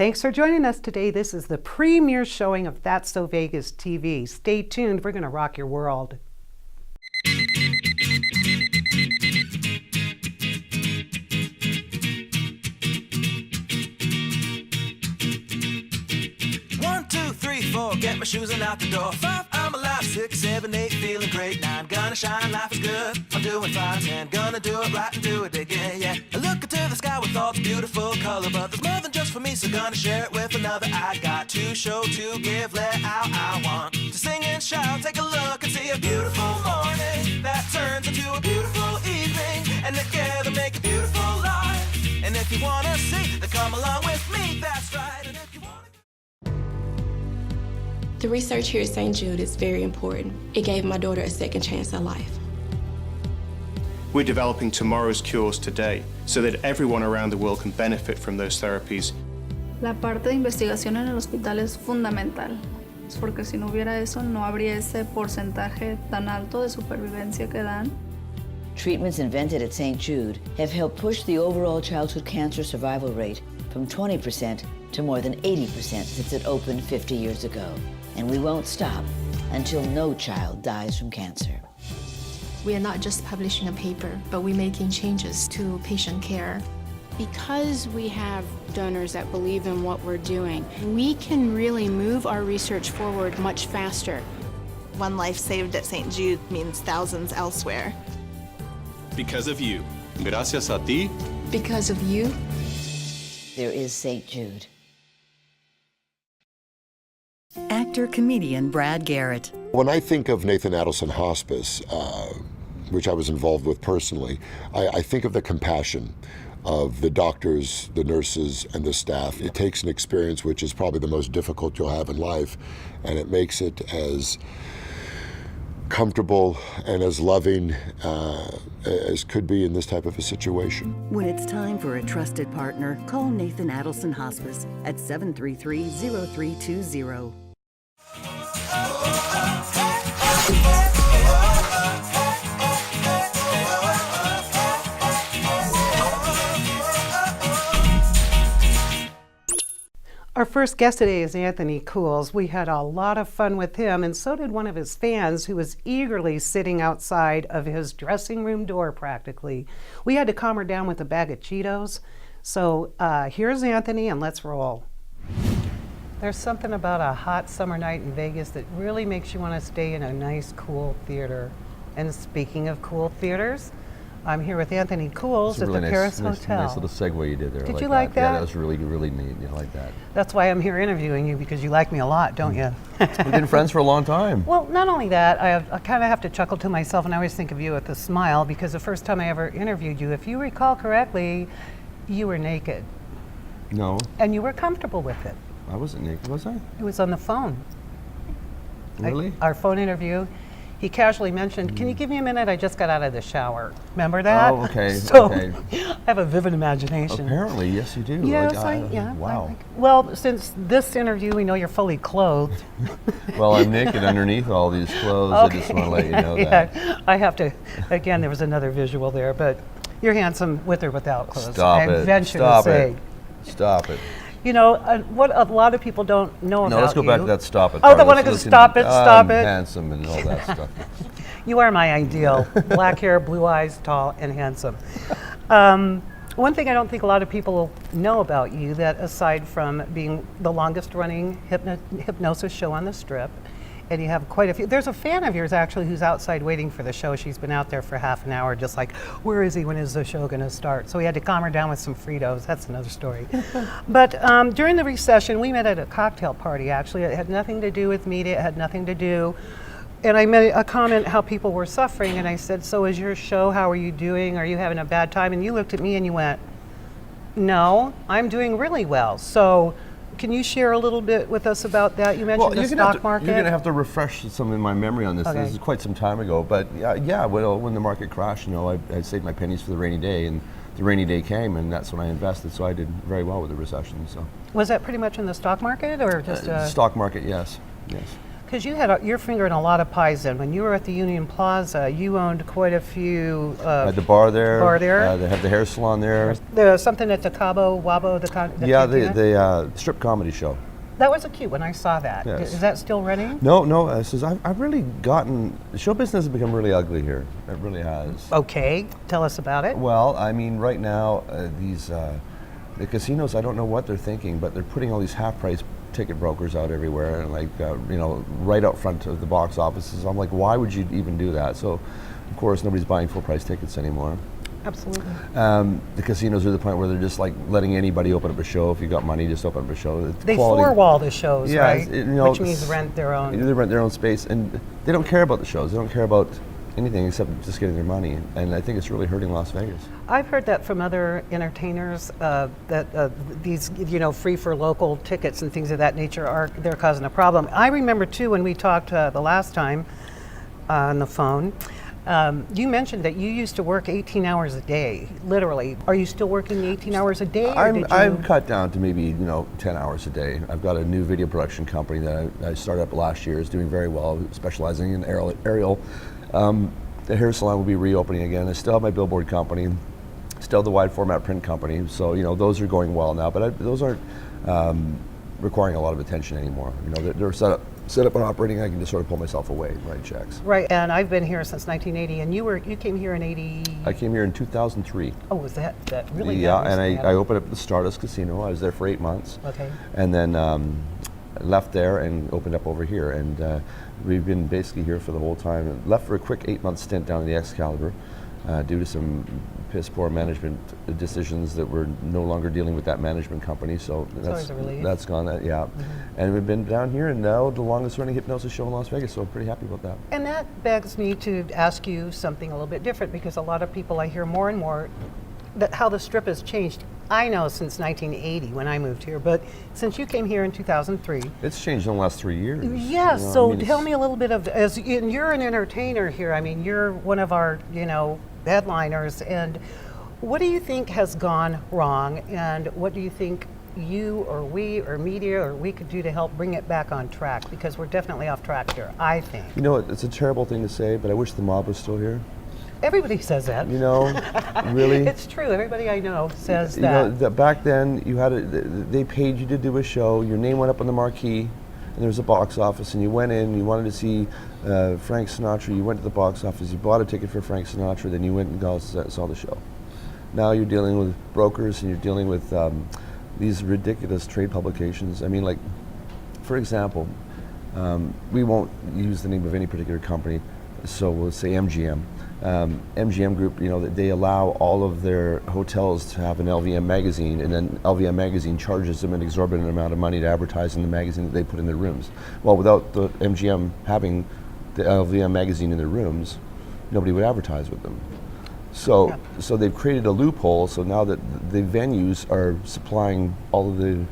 Thanks for joining us today. This is the premiere showing of That's So Vegas TV. Stay tuned. We're going to rock your world. One, two, three, four, get my shoes and out the door. 5, I'm alive. 6, 7, 8, feeling great. 9, gonna shine, life is good. I'm doing fine. 10, gonna do it right and do it again, yeah. I look into the sky with all the beautiful color, but there's more than just for me, so gonna share it with another. I got to show, to give, let out. I want to sing and shout. Take a look and see a beautiful morning that turns into a beautiful evening, and together make a beautiful life. And if you wanna see, then come along with me. That's right. And if you wanna... The research here at St. Jude is very important. It gave my daughter a second chance at life. We're developing tomorrow's cures today so that everyone around the world can benefit from those therapies. La parte de investigación en el hospital es fundamental, porque si no hubiera eso, no habría ese porcentaje tan alto de supervivencia que dan. Treatments invented at St. Jude have helped push the overall childhood cancer survival rate from 20% to more than 80% since it opened 50 years ago. And we won't stop until no child dies from cancer. We are not just publishing a paper, but we're making changes to patient care. Because we have donors that believe in what we're doing, we can really move our research forward much faster. One life saved at St. Jude means thousands elsewhere. Because of you. Gracias a ti. Because of you. There is St. Jude. Actor-comedian Brad Garrett. When I think of Nathan Adelson Hospice, which I was involved with personally, I think of the compassion of the doctors, the nurses, and the staff. It takes an experience which is probably the most difficult you'll have in life, and it makes it as comfortable and as loving as could be in this type of a situation. When it's time for a trusted partner, call Nathan Adelson Hospice at 733-0320. Our first guest today is Anthony Cools. We had a lot of fun with him, and so did one of his fans who was eagerly sitting outside of his dressing room door practically. We had to calm her down with a bag of Cheetos. So here's Anthony, and let's roll. There's something about a hot summer night in Vegas that really makes you want to stay in a nice, cool theater. And speaking of cool theaters, I'm here with Anthony Cools at the Paris Hotel. Nice little segue you did there. Did you like that? Yeah, that was really, really neat. I like that. That's why I'm here interviewing you, because you like me a lot, don't you? We've been friends for a long time. Well, not only that, I kind of have to chuckle to myself, and I always think of you with a smile, because the first time I ever interviewed you, if you recall correctly, you were naked. No. And you were comfortable with it. I wasn't naked, was I? It was on the phone. Really? Our phone interview. He casually mentioned, "Can you give me a minute? I just got out of the shower." Remember that? Oh, okay. So, okay. I have a vivid imagination. Apparently, yes, you do. Yes, yeah. Wow. Well, since this interview, we know you're fully clothed. Well, I'm naked underneath all these clothes. Okay. I just want to let you know that. Yeah, I have to. Again, there was another visual there, but you're handsome with or without clothes. Stop it. I venture Stop to say. it. Stop it. You know, what a lot of people don't know about you. No, let's go back to that stop it. Oh, part. the one that goes stop it, stop it. Handsome and all that stuff. You are my ideal. Black hair, blue eyes, tall, and handsome. One thing I don't think a lot of people know about you, that aside from being the longest running hypnosis show on the Strip, and you have quite a few. There's a fan of yours actually who's outside waiting for the show. She's been out there for half an hour just like, where is he, when is the show going to start? So we had to calm her down with some Fritos. That's another story. But during the recession, we met at a cocktail party actually. It had nothing to do with media. It had nothing to do. And I made a comment how people were suffering, and I said, so is your show, how are you doing? Are you having a bad time? And you looked at me and you went, no, I'm doing really well. So can you share a little bit with us about that? You mentioned the stock market. You're going to have to refresh some of my memory on this. Okay. This is quite some time ago, but yeah. Well, when the market crashed, you know, I saved my pennies for the rainy day, and the rainy day came, and that's when I invested. So I did very well with the recession. So was that pretty much in the stock market, or just stock market? Yes. Because you had your finger in a lot of pies then. When you were at the Union Plaza, you owned quite a few. Had the bar there. They have the hair salon there. There's something at the Cabo Wabo, the Yeah, cantina? the strip comedy show. That was a cute when I saw that. Yes. Is that still running? No. I've really gotten, show business has become really ugly here. It really has. Okay, tell us about it. Well, I mean, right now, the casinos, I don't know what they're thinking, but they're putting all these half-price ticket brokers out everywhere, and like, right out front of the box offices. I'm like, why would you even do that? So, of course, nobody's buying full-price tickets anymore. Absolutely. The casinos are the point where they're just like letting anybody open up a show. If you got money, just open up a show. They four-wall the shows, yeah, right? Which means rent their own. They rent their own space, and they don't care about the shows. They don't care about anything except just getting their money. And I think it's really hurting Las Vegas. I've heard that from other entertainers that these, free for local tickets and things of that nature they're causing a problem. I remember too when we talked the last time on the phone. You mentioned that you used to work 18 hours a day, literally. Are you still working 18 hours a day? I'm cut down to maybe 10 hours a day. I've got a new video production company that I started up last year. It's doing very well, specializing in aerial. The hair salon will be reopening again. I still have my billboard company, still the wide format print company. So those are going well now, but those aren't requiring a lot of attention anymore. They're set up and operating. I can just sort of pull myself away and write checks. Right, and I've been here since 1980, and you came here in 80. I came here in 2003. Oh, was that really? Yeah, and I opened up the Stardust Casino. I was there for 8 months. Okay. And then left there and opened up over here, and we've been basically here for the whole time. Left for a quick 8-month stint down in the Excalibur due to some piss poor management decisions that we're no longer dealing with that management company. So that's gone. Yeah. Mm-hmm. And we've been down here, and now the longest running hypnosis show in Las Vegas. So I'm pretty happy about that. And that begs me to ask you something a little bit different, because a lot of people I hear more and more that how the Strip has changed. I know since 1980 when I moved here, but since you came here in 2003. It's changed in the last 3 years. Yes, so tell me a little bit of, you're an entertainer here, you're one of our, headliners, and what do you think has gone wrong, and what do you think you or we or media or we could do to help bring it back on track? Because we're definitely off track here, I think. It's a terrible thing to say, but I wish the mob was still here. Everybody says that. Really? It's true. Everybody I know says that. Back then, they paid you to do a show. Your name went up on the marquee, and there was a box office, and you went in. You wanted to see Frank Sinatra. You went to the box office. You bought a ticket for Frank Sinatra. Then you went and saw the show. Now you're dealing with brokers, and you're dealing with these ridiculous trade publications. For example, we won't use the name of any particular company, so we'll say MGM. MGM Group, they allow all of their hotels to have an LVM magazine, and then LVM magazine charges them an exorbitant amount of money to advertise in the magazine that they put in their rooms. Well, without the MGM having the LVM magazine in their rooms, nobody would advertise with them. So they've created a loophole, so now that the venues are supplying all of the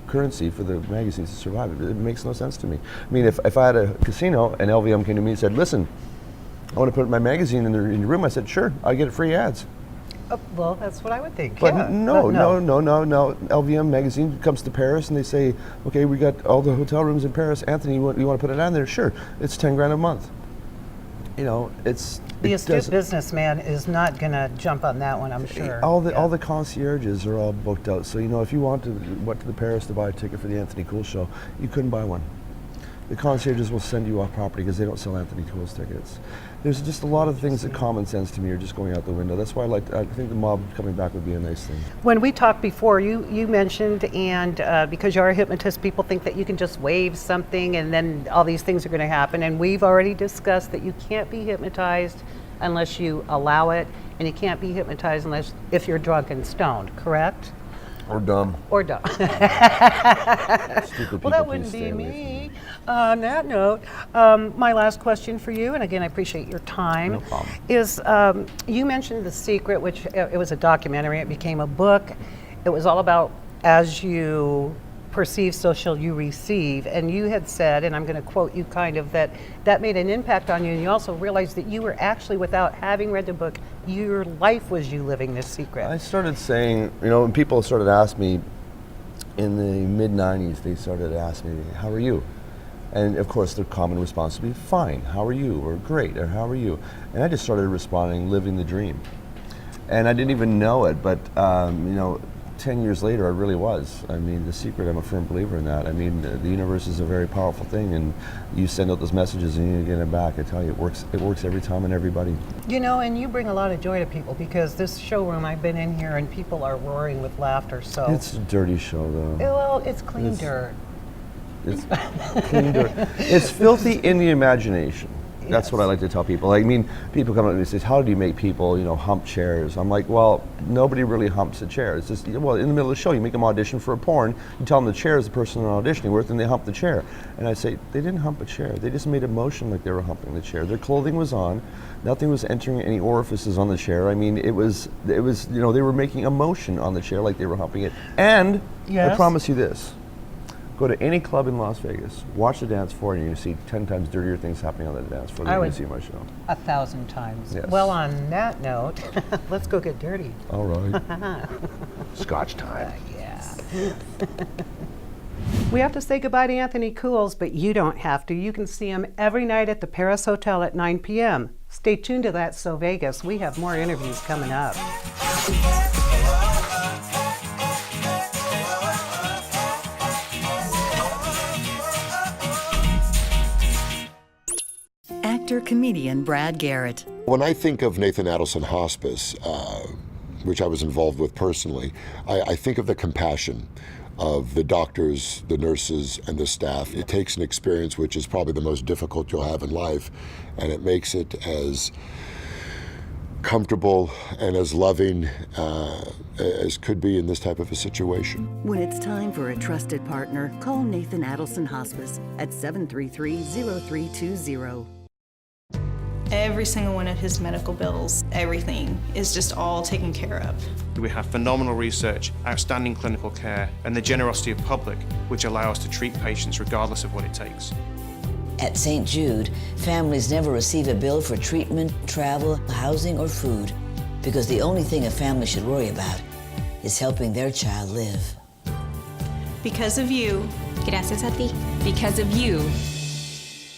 currency for the magazines to survive, it makes no sense to me. If I had a casino and LVM came to me and said, listen, I want to put my magazine in your room, I said, sure, I get free ads. Well, that's what I would think. But yeah. No. LVM magazine comes to Paris and they say, okay, we got all the hotel rooms in Paris. Anthony, you want to put it on there? Sure, it's $10,000 a month. The astute businessman is not going to jump on that one, I'm sure. All the concierges are all booked out. So if you went to the Paris to buy a ticket for the Anthony Cool show, you couldn't buy one. The concierges will send you off property because they don't sell Anthony Cool's tickets. There's just a lot of things that common sense to me are just going out the window. That's why I think the mob coming back would be a nice thing. When we talked before, you mentioned, and because you're a hypnotist, people think that you can just wave something and then all these things are going to happen. And we've already discussed that you can't be hypnotized unless you allow it, and you can't be hypnotized if you're drunk and stoned, correct? Or dumb. Well, that wouldn't be me. On that note, my last question for you, and again, I appreciate your time, no problem, is you mentioned The Secret, which it was a documentary. It became a book. It was all about as you perceive, so shall you receive. And you had said, and I'm going to quote you kind of, that made an impact on you. And you also realized that you were actually, without having read the book, your life was you living this secret. I started saying, when people started asking me in the mid-90s, they started asking me, how are you? And of course, their common response would be, fine, how are you? Or great, or how are you? And I just started responding, living the dream. And I didn't even know it, but 10 years later, I really was. I mean, The Secret, I'm a firm believer in that. I mean, the universe is a very powerful thing, and you send out those messages and you get it back. I tell you, it works every time and everybody. You know, and you bring a lot of joy to people, because this showroom, I've been in here and people are roaring with laughter, so. It's a dirty show, though. Well, it's clean dirt. It's clean dirt. It's filthy in the imagination. That's what I like to tell people. I mean, people come up to me and say, how do you make people, hump chairs? I'm like, well, nobody really humps a chair. It's just, well, in the middle of the show, you make them audition for a porn, you tell them the chair is the person they're auditioning with, and they hump the chair. And I say, they didn't hump a chair. They just made a motion like they were humping the chair. Their clothing was on. Nothing was entering any orifices on the chair. I mean, it was, they were making a motion on the chair like they were humping it. And yes. I promise you this. Go to any club in Las Vegas, watch the dance floor, and you see 10 times dirtier things happening on the dance floor than you see my show. 1,000 times. Yes. Well, on that note, let's go get dirty. All right. Scotch time. Yeah. We have to say goodbye to Anthony Cools, but you don't have to. You can see him every night at the Paris Hotel at 9 p.m. Stay tuned to That's So Vegas. We have more interviews coming up. Actor-comedian Brad Garrett. When I think of Nathan Adelson Hospice, which I was involved with personally, I think of the compassion of the doctors, the nurses, and the staff. It takes an experience which is probably the most difficult you'll have in life, and it makes it as comfortable and as loving as could be in this type of a situation. When it's time for a trusted partner, call Nathan Adelson Hospice at 733-0320. Every single one of his medical bills, everything is just all taken care of. We have phenomenal research, outstanding clinical care, and the generosity of public, which allow us to treat patients regardless of what it takes. At St. Jude, families never receive a bill for treatment, travel, housing, or food, because the only thing a family should worry about is helping their child live. Because of you. Gracias a ti. Because of you.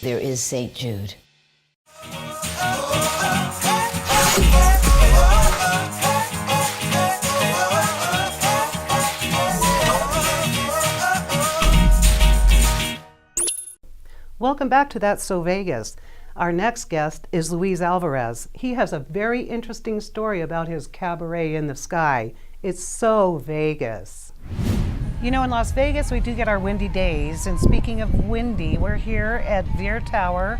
There is St. Jude. Welcome back to That's So Vegas. Our next guest is Luis Alvarez. He has a very interesting story about his cabaret in the sky. It's so Vegas. You know, in Las Vegas, we do get our windy days. And speaking of windy, we're here at Veer Tower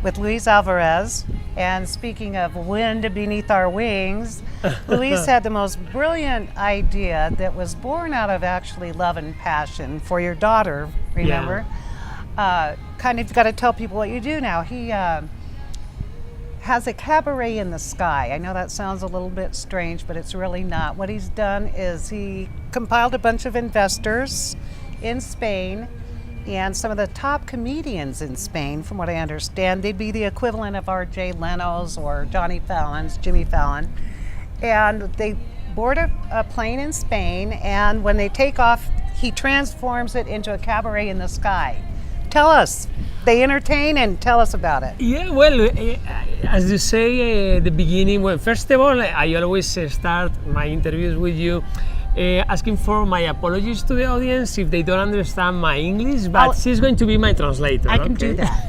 with Luis Alvarez. And speaking of wind beneath our wings, Luis had the most brilliant idea that was born out of actually love and passion for your daughter, remember? Yeah. Kind of got to tell people what you do now. He has a cabaret in the sky. I know that sounds a little bit strange, but it's really not. What he's done is he compiled a bunch of investors in Spain and some of the top comedians in Spain, from what I understand. They'd be the equivalent of our Jay Leno's or Johnny Fallon's, Jimmy Fallon. And they board a plane in Spain, and when they take off, he transforms it into a cabaret in the sky. Tell us. They entertain, and tell us about it. Yeah, well, as you say at the beginning, well, first of all, I always start my interviews with you asking for my apologies to the audience if they don't understand my English, but she's going to be my translator. I can do that.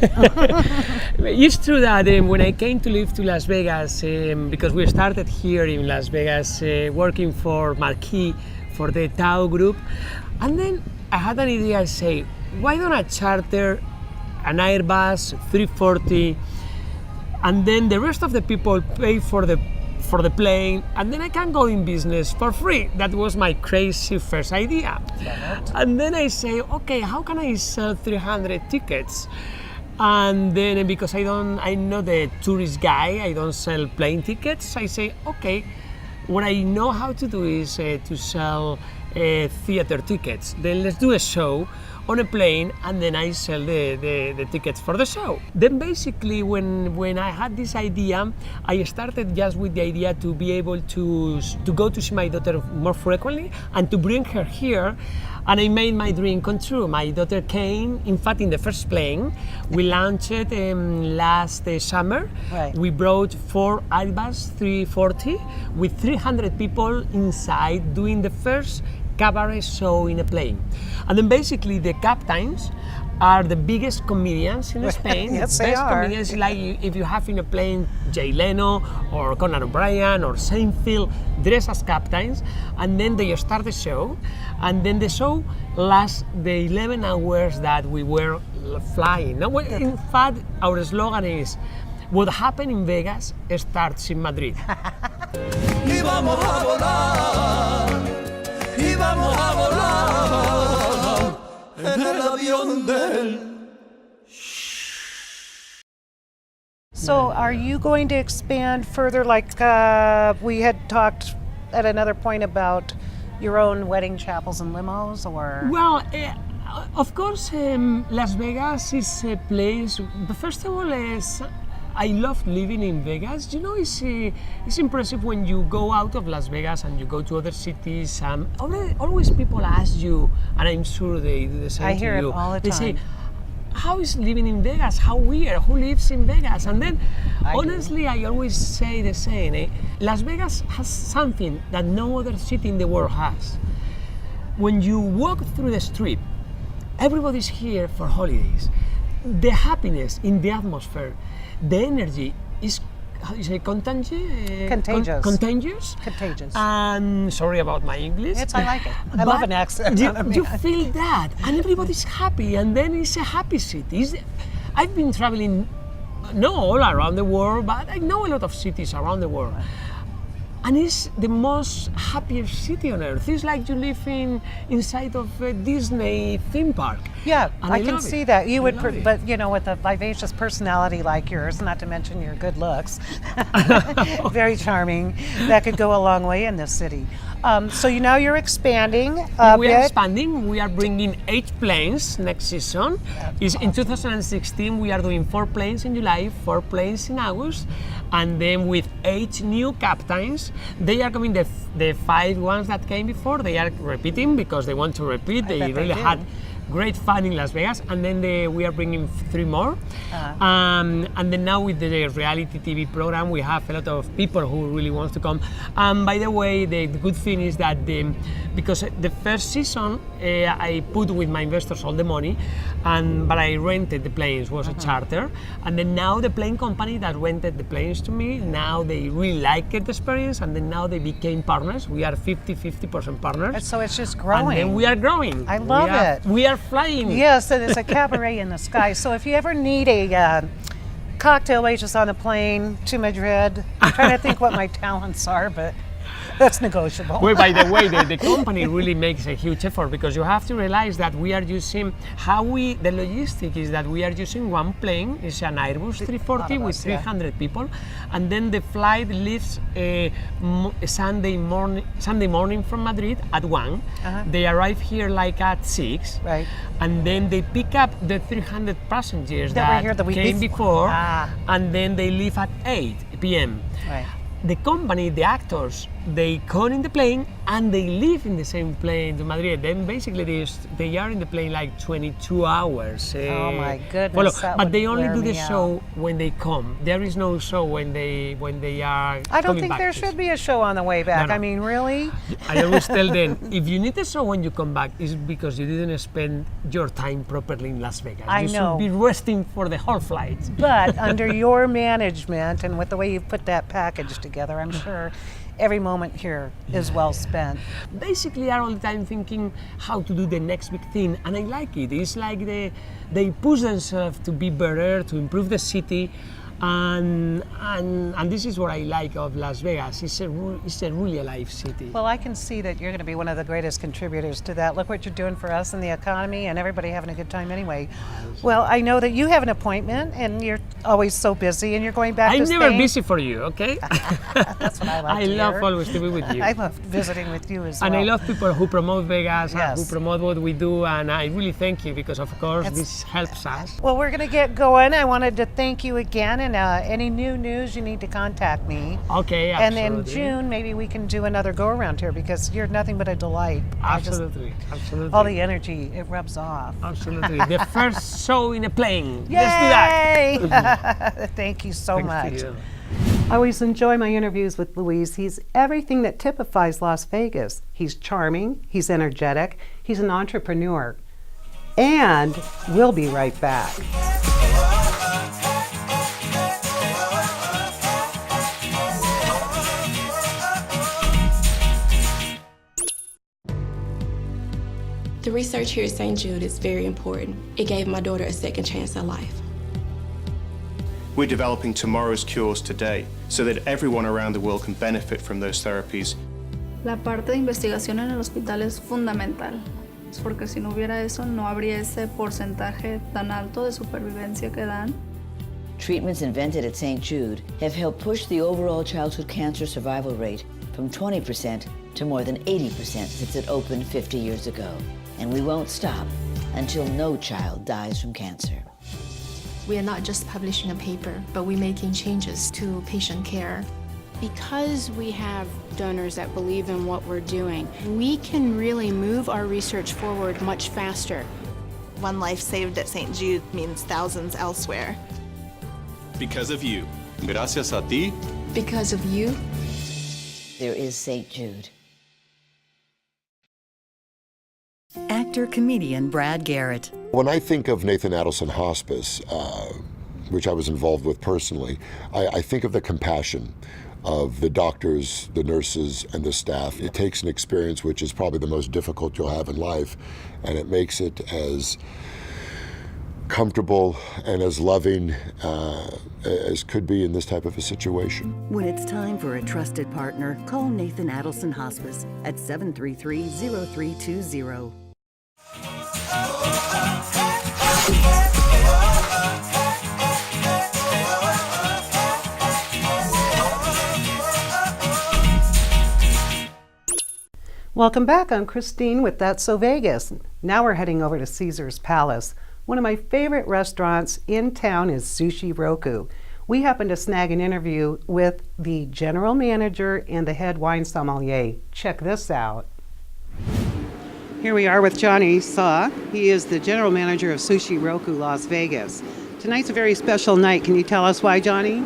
It's true that when I came to live to Las Vegas, because we started here in Las Vegas working for Marquee, for the Tao Group, and then I had an idea. I say, why don't I charter an Airbus 340, and then the rest of the people pay for the plane, and then I can go in business for free. That was my crazy first idea. And then I say, okay, how can I sell 300 tickets? And then because I'm not a tourist guy, I don't sell plane tickets. I say, okay, what I know how to do is to sell theater tickets. Then let's do a show on a plane, and then I sell the tickets for the show. Then basically when I had this idea, I started just with the idea to be able to go to see my daughter more frequently and to bring her here, and I made my dream come true. My daughter came, in fact, in the first plane. We launched it last summer. Right. We brought 4 Airbus 340 with 300 people inside doing the first cabaret show in a plane. And then basically the captains are the biggest comedians in Spain. Yes, the they best are. comedians, like if you have in a plane Jay Leno or Conan O'Brien or Seinfeld dressed as captains, and then they start the show, and then the show lasts the 11 hours that we were flying. Now, in fact, our slogan is, what happened in Vegas starts in Madrid. Y vamos a volar, y vamos a volar en el avión del. So are you going to expand further? Like we had talked at another point about your own wedding chapels and limos, or? Well, of course, Las Vegas is a place. But first of all, I love living in Vegas. You know, it's impressive when you go out of Las Vegas and you go to other cities. Always people ask you, and I'm sure they do the same I to hear you. it all the They say, time. how is living in Vegas? How weird? Who lives in Vegas? And then, I do. honestly, I always say the same. Las Vegas has something that no other city in the world has. When you walk through the strip, everybody's here for holidays. The happiness in the atmosphere, the energy is, how do you say, contagious? Contagious. Contagious. Contagious. Sorry about my English. I like it. I love an accent. You feel that, and everybody's happy, and then it's a happy city. I've been traveling, not all around the world, but I know a lot of cities around the world. And it's the most happiest city on earth. It's like you live inside of a Disney theme park. Yeah, And I I can love see it. that. You I would, love it. but you know, with a vivacious personality like yours, not to mention your good looks, very charming. That could go a long way in this city. So now you're expanding a We are bit. expanding. We are bringing 8 planes next season. In 2016, we are doing 4 planes in July, 4 planes in August, and then with 8 new captains. They are coming, the 5 ones that came before, they are repeating because they want to repeat. They bet they really do. had great fun in Las Vegas, and then we are bringing 3 more. And then now with the reality TV program, we have a lot of people who really want to come. By the way, the good thing is that because the first season I put with my investors all the money, but I rented the planes, was a charter, and then now the plane company that rented the planes to me, now they really like the experience, and then now they became partners. We are 50% partners. And so it's just growing. And then we are growing. I love it. We are flying. Yes, and it's a cabaret in the sky. So if you ever need a cocktail waitress on a plane to Madrid, I'm trying to think what my talents are, but that's negotiable. Well, by the way, the company really makes a huge effort, because you have to realize that we are using, the logistic is that we are using one plane, it's an Airbus 340 with 300 people, and then the flight leaves Sunday morning from Madrid at 1. They arrive here like at 6, right? And then they pick up the 300 passengers That were that here the week came before. before, and then they leave at 8 p.m. Right. The company, the actors, they come in the plane and they live in the same plane to Madrid. Then basically they are in the plane like 22 hours. Oh my goodness, that but would they only wear do the me out. show when they come. There is no show when they are I don't coming think back. there should be a show on the way back. No. I mean, really? I always tell them, if you need a show when you come back, it's because you didn't spend your time properly in Las Vegas. I you know. should be resting for the whole flight. But under your management and with the way you've put that package together, I'm sure every moment here is well spent. Basically, are all the time thinking how to do the next big thing, and I like it. It's like they push themselves to be better, to improve the city, and this is what I like of Las Vegas. It's a really alive city. Well, I can see that you're going to be one of the greatest contributors to that. Look what you're doing for us and the economy and everybody having a good time anyway. Well, I know that you have an appointment and you're always so busy, and you're going back to I'm Spain? never busy for you, okay? That's what I like I to love hear. always to be with you. I love visiting with you as well. And I love people who promote Vegas, and Yes. who promote what we do, and I really thank you because, of course, That's- this helps us. Well, we're going to get going. I wanted to thank you again, and any new news, you need to contact me. Okay, And absolutely. in June, maybe we can do another go around here because you're nothing but a delight. Absolutely, absolutely. All the energy, it rubs off. Absolutely. The first show in a plane. Yay! Let's do that. Thank you so Thanks much. to you. I always enjoy my interviews with Luis. He's everything that typifies Las Vegas. He's charming, he's energetic, he's an entrepreneur. And we'll be right back. The research here at St. Jude is very important. It gave my daughter a second chance at life. We're developing tomorrow's cures today so that everyone around the world can benefit from those therapies. La parte de investigación en el hospital es fundamental, es porque si no hubiera eso no habría ese porcentaje tan alto de supervivencia que dan. Treatments invented at St. Jude have helped push the overall childhood cancer survival rate from 20% to more than 80% since it opened 50 years ago. And we won't stop until no child dies from cancer. We are not just publishing a paper, but we're making changes to patient care. Because we have donors that believe in what we're doing, we can really move our research forward much faster. One life saved at St. Jude means thousands elsewhere. Because of you. Gracias a ti. Because of you, There is St. Jude. Actor-comedian Brad Garrett. When I think of Nathan Adelson Hospice, which I was involved with personally, I think of the compassion of the doctors, the nurses, and the staff. It takes an experience which is probably the most difficult you'll have in life, and it makes it as comfortable and as loving as could be in this type of a situation. When it's time for a trusted partner, call Nathan Adelson Hospice at 733-0320. Welcome back. I'm Christine with That's So Vegas. Now we're heading over to Caesar's Palace. One of my favorite restaurants in town is Sushi Roku. We happened to snag an interview with the general manager and the head wine sommelier. Check this out. Here we are with Johnny Saw. He is the general manager of Sushi Roku Las Vegas. Tonight's a very special night. Can you tell us why, Johnny?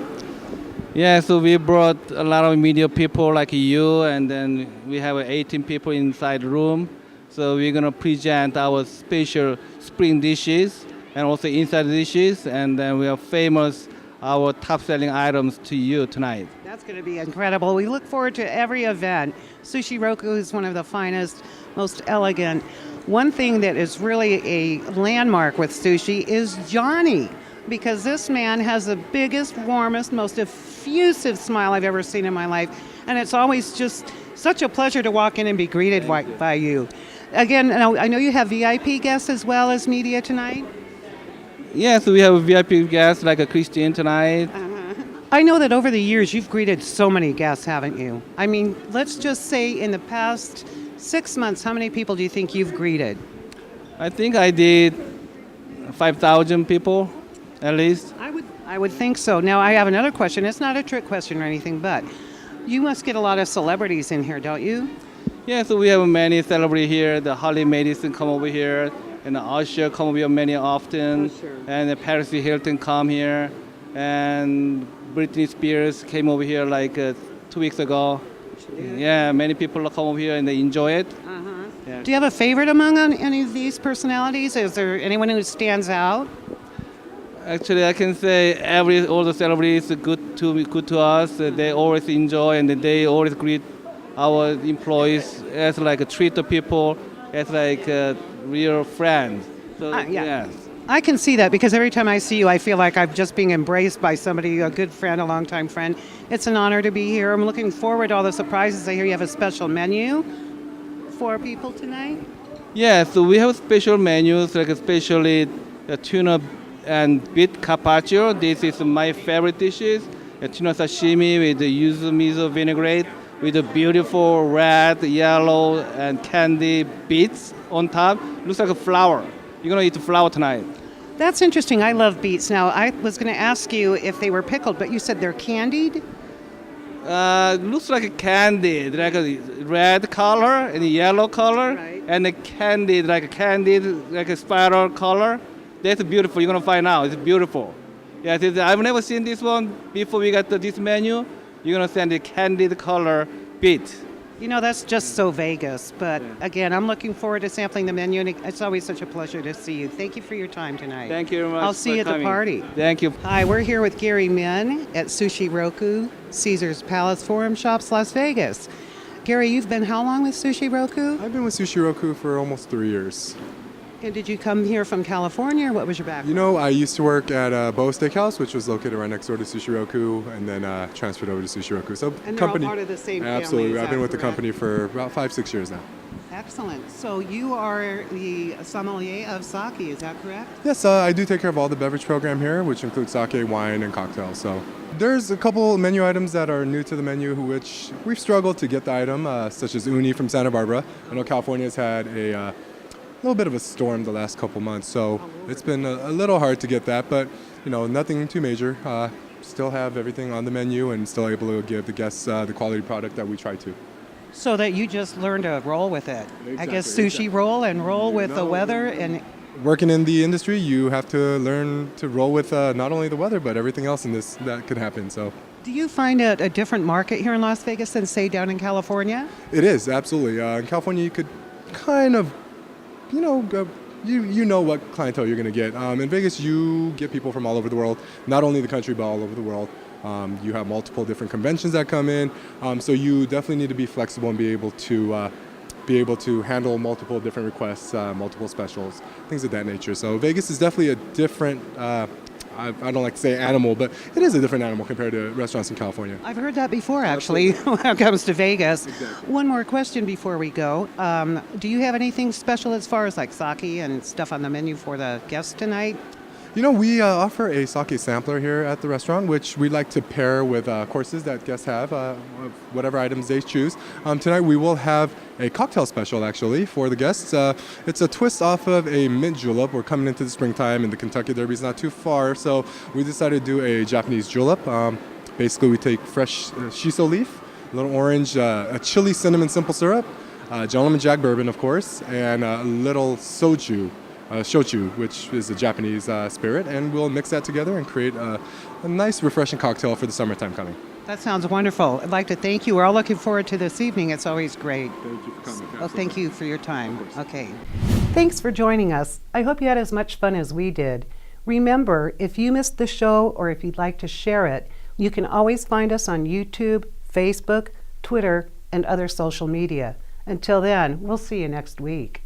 Yeah, so we brought a lot of media people like you, and then we have 18 people inside the room. So we're gonna present our special spring dishes and also inside dishes, and then we are famous our top-selling items to you tonight. That's going to be incredible. We look forward to every event. Sushi Roku is one of the finest, most elegant. One thing that is really a landmark with sushi is Johnny, because this man has the biggest, warmest, most effusive smile I've ever seen in my life. And it's always just such a pleasure to walk in and be greeted by you. Again, I know you have VIP guests as well as media tonight. Yes, we have a VIP guest like a Christian tonight. I know that over the years you've greeted so many guests, haven't you? I mean, let's just say in the past 6 months, how many people do you think you've greeted? I think I did 5,000 people at least. I would think so. Now, I have another question. It's not a trick question or anything, but you must get a lot of celebrities in here, don't you? Yeah, so we have many celebrities here. The Harley Madison come over here, and the Usher come over here many often, and the Paris Hilton come here, and Britney Spears came over here like 2 weeks ago. Yeah, many people come over here and they enjoy it. Yeah. Do you have a favorite among any of these personalities? Is there anyone who stands out? Actually, I can say all the celebrities are good to us. They always enjoy and they always greet our employees as like a treat the people as like real friends. So yes. I can see that because every time I see you, I feel like I'm just being embraced by somebody, a good friend, a longtime friend. It's an honor to be here. I'm looking forward to all the surprises. I hear you have a special menu for people tonight. Yeah, so we have special menus, like especially the tuna and beet carpaccio. This is my favorite dishes. Tuna sashimi with the yuzu miso vinaigrette with the beautiful red, yellow, and candy beets on top. Looks like a flower. You're gonna eat the flower tonight. That's interesting. I love beets. Now, I was going to ask you if they were pickled, but you said they're candied? Looks like a candy, like a red color and a yellow color, and a candy, like a spiral color. That's beautiful. You're gonna find out. It's beautiful. Yeah, I've never seen this one before. We got this menu. You're gonna send a candied color beet. You know, that's just so Vegas. But again, I'm looking forward to sampling the menu, and it's always such a pleasure to see you. Thank you for your time tonight. Thank you very much. I'll see you at the party. Thank you. Hi, we're here with Gary Min at Sushi Roku, Caesar's Palace Forum Shops, Las Vegas. Gary, you've been how long with Sushi Roku? I've been with Sushi Roku for almost 3 years. And did you come here from California, or what was your background? You know, I used to work at Boa Steakhouse, which was located right next door to Sushi Roku, and then transferred over to Sushi Roku. So, and they're all part of the same family. Absolutely. Is I've been that with the correct? company for about 5-6 years now. Excellent. So you are the sommelier of sake, is that correct? Yes, I do take care of all the beverage program here, which includes sake, wine, and cocktails. So there's a couple menu items that are new to the menu, which we've struggled to get the item, such as uni from Santa Barbara. I know California's had a little bit of a storm the last couple months, so it's been a little hard to get that, but you know, nothing too major. Still have everything on the menu and still able to give the guests the quality product that we try to. So that you just learn to roll with it. I guess sushi exactly. roll and roll with the weather. And working in the industry, you have to learn to roll with not only the weather, but everything else in this that could happen. So. Do you find a different market here in Las Vegas than, say, down in California? It is, absolutely. In California, you could kind of, you know what clientele you're going to get. In Vegas, you get people from all over the world, not only the country, but all over the world. You have multiple different conventions that come in, so you definitely need to be flexible and be able to handle multiple different requests, multiple specials, things of that nature. So Vegas is definitely a different, I don't like to say animal, but it is a different animal compared to restaurants in California. I've heard that before, actually, when it comes to Vegas. Exactly. One more question before we go. Do you have anything special as far as like sake and stuff on the menu for the guests tonight? You know, we offer a sake sampler here at the restaurant, which we like to pair with courses that guests have, whatever items they choose. Tonight we will have a cocktail special, actually, for the guests. It's a twist off of a mint julep. We're coming into the springtime, and the Kentucky Derby is not too far, so we decided to do a Japanese julep. Basically, we take fresh shiso leaf, a little orange, a chili cinnamon simple syrup, Gentleman Jack bourbon, of course, and a little soju. Shochu, which is a Japanese spirit, and we'll mix that together and create a nice, refreshing cocktail for the summertime coming. That sounds wonderful. I'd like to thank you. We're all looking forward to this evening. It's always great. Thank you for coming. Well, thank you for your time. Okay. Thanks for joining us. I hope you had as much fun as we did. Remember, if you missed the show or if you'd like to share it, you can always find us on YouTube, Facebook, Twitter, and other social media. Until then, we'll see you next week.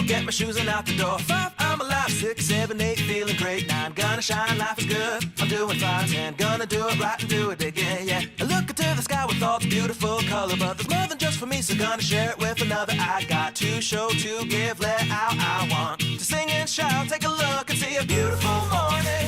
Get my shoes and out the door. 5, I'm alive. 6, 7, 8, feeling great. 9, gonna shine, life is good. I'm doing fine. 10, gonna do it right and do it again, yeah. I look into the sky with all the beautiful color, but there's more than just for me, so gonna share it with another. I got to show, to give, let out. I want to sing and shout. Take a look and see a beautiful morning.